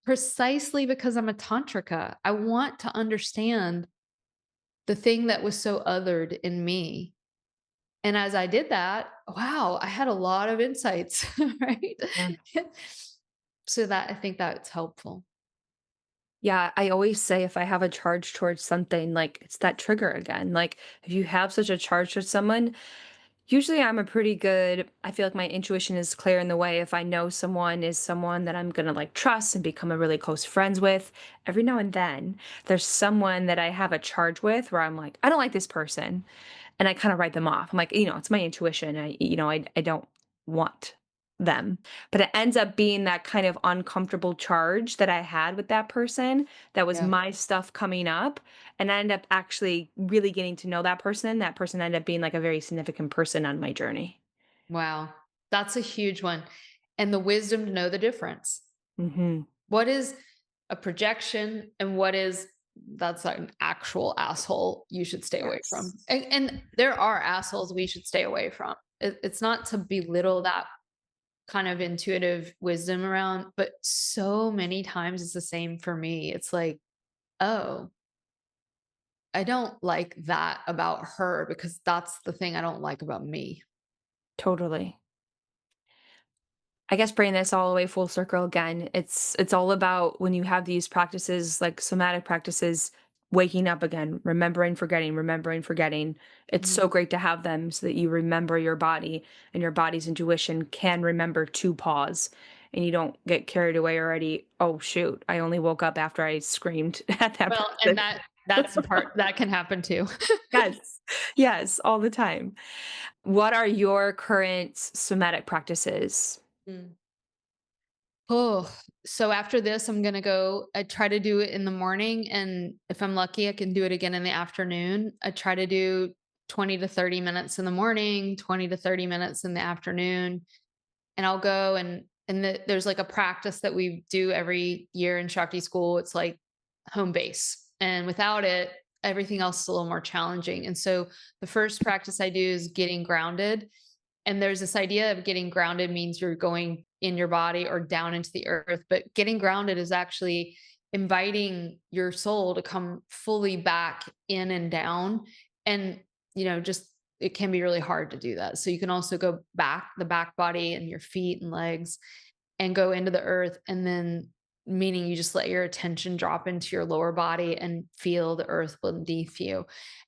precisely because I'm a tantrika. I want to understand the thing that was so othered in me. And as I did that, wow, I had a lot of insights, right? So that I think that's helpful. Yeah, I always say if I have a charge towards something, like it's that trigger again. Like if you have such a charge towards someone, usually I'm a pretty good, I feel like my intuition is clear in the way if I know someone is someone that I'm gonna like trust and become a really close friends with. Every now and then there's someone that I have a charge with where I'm like, I don't like this person. And I kind of write them off. I'm like, it's my intuition. I don't want them. But it ends up being that kind of uncomfortable charge that I had with that person that was Yeah. my stuff coming up. And I ended up actually really getting to know that person. That person ended up being like a very significant person on my journey. Wow. That's a huge one. And the wisdom to know the difference. Mm-hmm. What is a projection and what is that's like an actual asshole you should stay away from. And there are assholes we should stay away from. It's not to belittle that kind of intuitive wisdom around, but so many times it's the same for me. It's like, oh, I don't like that about her because that's the thing I don't like about me. Totally. I guess bringing this all the way full circle again, it's all about when you have these practices like somatic practices, waking up again, remembering, forgetting, remembering, forgetting. It's Mhm. so great to have them so that you remember your body and your body's intuition can remember to pause and you don't get carried away already. Oh shoot, I only woke up after I screamed at that Well, and person. that's a part that can happen too. Yes. Yes, all the time. What are your current somatic practices? Mm. Oh, so after this, I'm gonna go. I try to do it in the morning, and if I'm lucky, I can do it again in the afternoon. I try to do 20 to 30 minutes in the morning, 20 to 30 minutes in the afternoon, and I'll go there's like a practice that we do every year in Shakti school. It's like home base, and without it, everything else is a little more challenging. And so the first practice I do is getting grounded, and there's this idea of getting grounded means you're going in your body or down into the earth, but getting grounded is actually inviting your soul to come fully back in and down. And just it can be really hard to do that, so you can also go back, the back body and your feet and legs, and go into the earth, and then meaning you just let your attention drop into your lower body and feel the earth beneath you.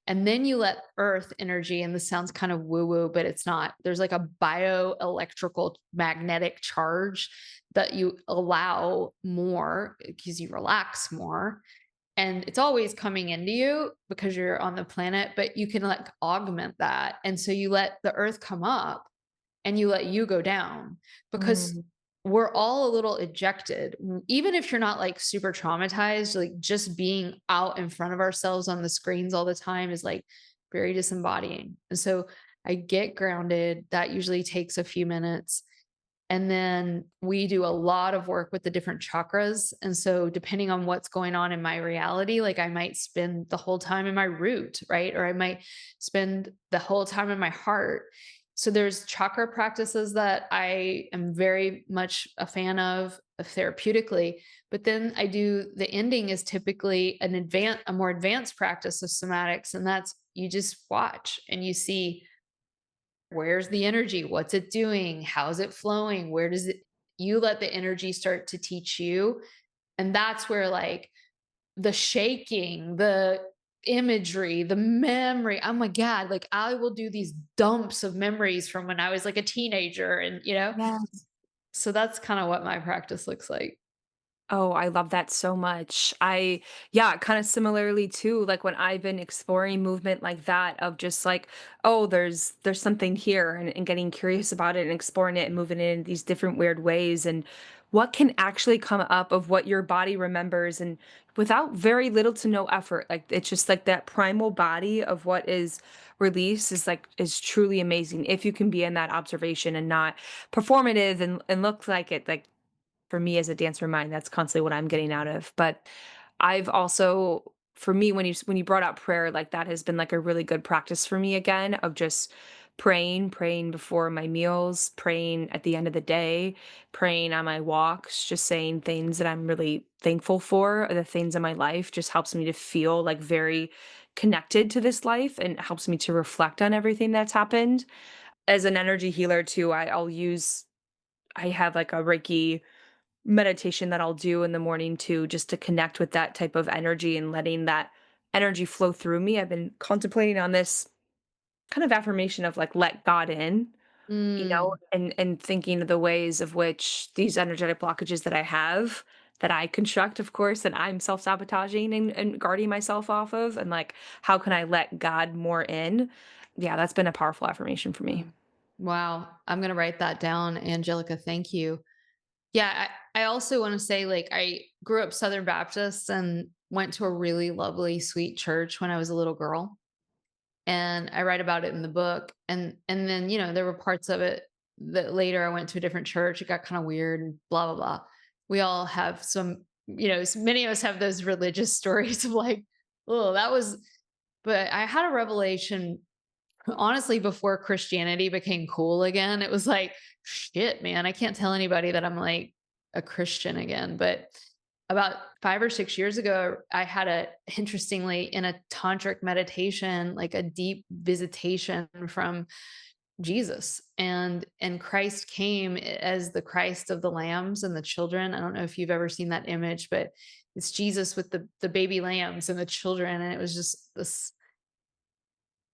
And then you let earth energy, and this sounds kind of woo woo, but it's not. There's like a bioelectrical magnetic charge that you allow more because you relax more. And it's always coming into you because you're on the planet, but you can like augment that. And so you let the earth come up and you let you go down, because Mm, we're all a little ejected. Even if you're not like super traumatized, like just being out in front of ourselves on the screens all the time is like very disembodying. And so I get grounded. That usually takes a few minutes. And then we do a lot of work with the different chakras. And so, depending on what's going on in my reality, like I might spend the whole time in my root, right? Or I might spend the whole time in my heart. So, there's chakra practices that I am very much a fan of therapeutically. But then I do the ending is typically a more advanced practice of somatics. And that's you just watch and you see, where's the energy? What's it doing? How's it flowing? Where does it you let the energy start to teach you. And that's where like the shaking, the imagery, the memory. Oh my God, like I will do these dumps of memories from when I was like a teenager and. yes. So that's kind of what my practice looks like. Oh, I love that so much. Yeah, kind of similarly too, like when I've been exploring movement like that of just like, oh, there's something here and getting curious about it and exploring it and moving it in these different weird ways and what can actually come up of what your body remembers and without very little to no effort. Like it's just like that primal body of what is released is truly amazing if you can be in that observation and not performative and look like it like for me as a dancer mind, that's constantly what I'm getting out of. But I've also for me when you brought out prayer, like that has been like a really good practice for me again of just praying before my meals, praying at the end of the day, praying on my walks, just saying things that I'm really thankful for, the things in my life just helps me to feel like very connected to this life and helps me to reflect on everything that's happened. As an energy healer too, I have like a Reiki meditation that I'll do in the morning too, just to connect with that type of energy and letting that energy flow through me. I've been contemplating on this kind of affirmation of like let God in, Mm, and thinking of the ways of which these energetic blockages that I have that I construct, of course, that I'm self-sabotaging and guarding myself off of, and like how can I let God more in? Yeah, that's been a powerful affirmation for me. mm. Wow. I'm going to write that down, Angelica. Thank you. Yeah, I also want to say, like, I grew up Southern Baptist and went to a really lovely, sweet church when I was a little girl. And I write about it in the book. And then, there were parts of it that later I went to a different church. It got kind of weird and blah, blah, blah. We all have many of us have those religious stories of like, oh, but I had a revelation honestly before Christianity became cool again. It was like, shit, man, I can't tell anybody that I'm like a Christian again. But about 5 or 6 years ago, I had interestingly, in a tantric meditation, like a deep visitation from Jesus, and Christ came as the Christ of the lambs and the children. I don't know if you've ever seen that image, but it's Jesus with the baby lambs and the children. And it was just this,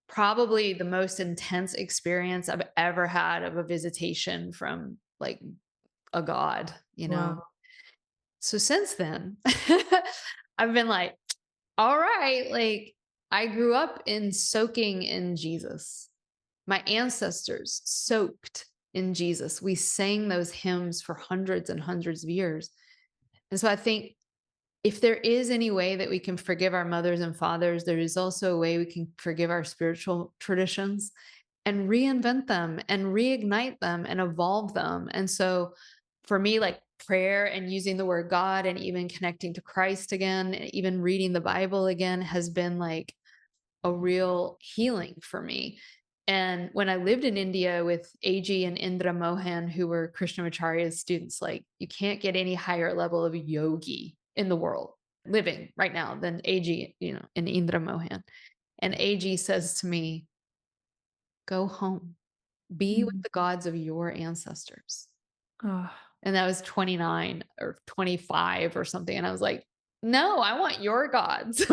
probably the most intense experience I've ever had of a visitation from like a God, Wow. So since then, I've been like, all right, like I grew up in soaking in Jesus. My ancestors soaked in Jesus. We sang those hymns for hundreds and hundreds of years. And so I think if there is any way that we can forgive our mothers and fathers, there is also a way we can forgive our spiritual traditions and reinvent them and reignite them and evolve them. And so for me, like prayer and using the word God and even connecting to Christ again, even reading the Bible again has been like a real healing for me. And when I lived in India with AG and Indra Mohan, who were Krishnamacharya's students, like you can't get any higher level of yogi in the world living right now than AG, and Indra Mohan. And AG says to me, go home, be with the gods of your ancestors. Oh. And that was 29 or 25 or something. And I was like, no, I want your gods.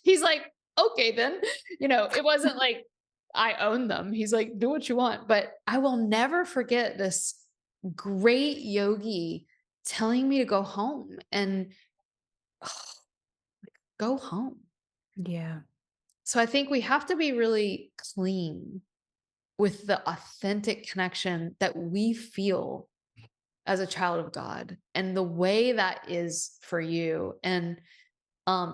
He's like, okay, then, it wasn't like I own them. He's like, do what you want. But I will never forget this great yogi telling me to go home and go home. Yeah. So I think we have to be really clean with the authentic connection that we feel as a child of God and the way that is for you. And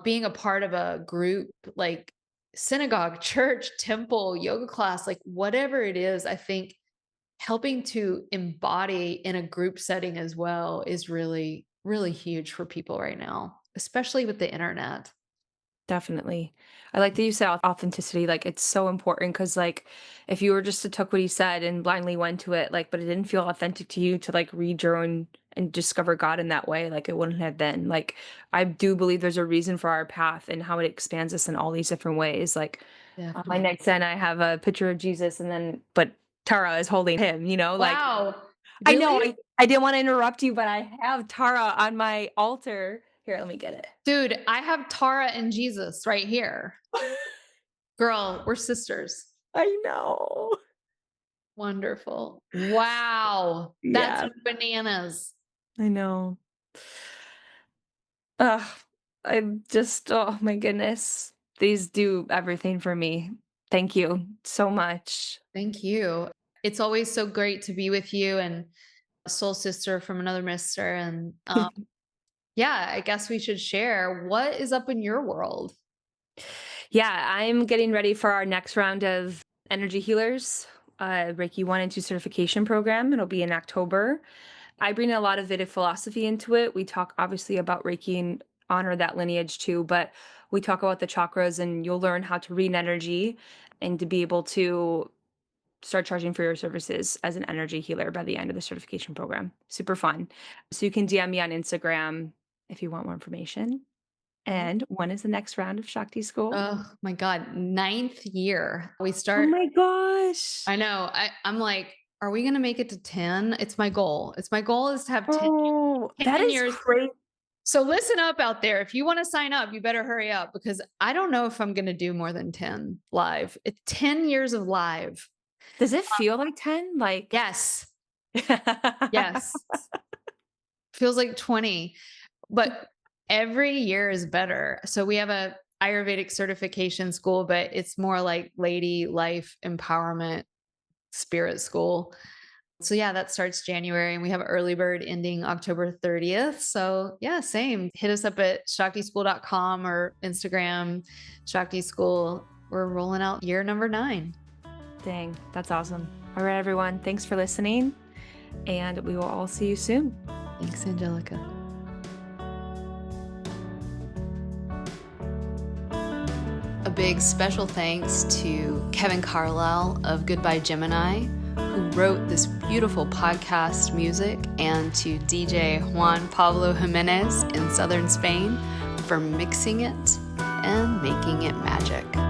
being a part of a group like synagogue, church, temple, yoga class, like whatever it is, I think helping to embody in a group setting as well is really, really huge for people right now, especially with the internet. Definitely. I like that you said authenticity. Like it's so important because like if you were just to took what he said and blindly went to it, like, but it didn't feel authentic to you to like read your own and discover God in that way, like it wouldn't have been. Like I do believe there's a reason for our path and how it expands us in all these different ways. Like on my nightstand, I have a picture of Jesus and then, but Tara is holding him, like Wow. I know Really? I didn't want to interrupt you, but I have Tara on my altar. Here, let me get it. Dude, I have Tara and Jesus right here. Girl, we're sisters. I know. Wonderful. Wow. Yeah. That's bananas. I know. I'm just, oh my goodness. These do everything for me. Thank you so much. Thank you. It's always so great to be with you and a soul sister from another mister. And yeah, I guess we should share what is up in your world. Yeah, I'm getting ready for our next round of energy healers, Reiki 1 and 2 certification program. It'll be in October. I bring a lot of Vedic philosophy into it. We talk obviously about Reiki and honor that lineage too, but we talk about the chakras and you'll learn how to read energy and to be able to start charging for your services as an energy healer by the end of the certification program. Super fun. So you can DM me on Instagram if you want more information. And when is the next round of Shakti school? Oh my God. 9th year. We Oh start. my gosh. I know. I'm like, are we going to make it to 10? It's my goal. My goal is to have 10, Oh, 10 that is years. great. So listen up out there. If you want to sign up, you better hurry up because I don't know if I'm going to do more than 10 live. It's 10 years of live. Does it feel like 10? Like Yes. Yes. Feels like 20, but every year is better. So we have a Ayurvedic certification school, but it's more like lady life empowerment spirit school. So yeah, that starts January and we have early bird ending October 30th. So yeah, same. Hit us up at shaktischool.com or Instagram, Shakti School. We're rolling out year number 9. Dang, that's awesome. All right, everyone. Thanks for listening. And we will all see you soon. Thanks, Angelica. A big special thanks to Kevin Carlisle of Goodbye Gemini who wrote this beautiful podcast music, and to DJ Juan Pablo Jimenez in southern Spain for mixing it and making it magic.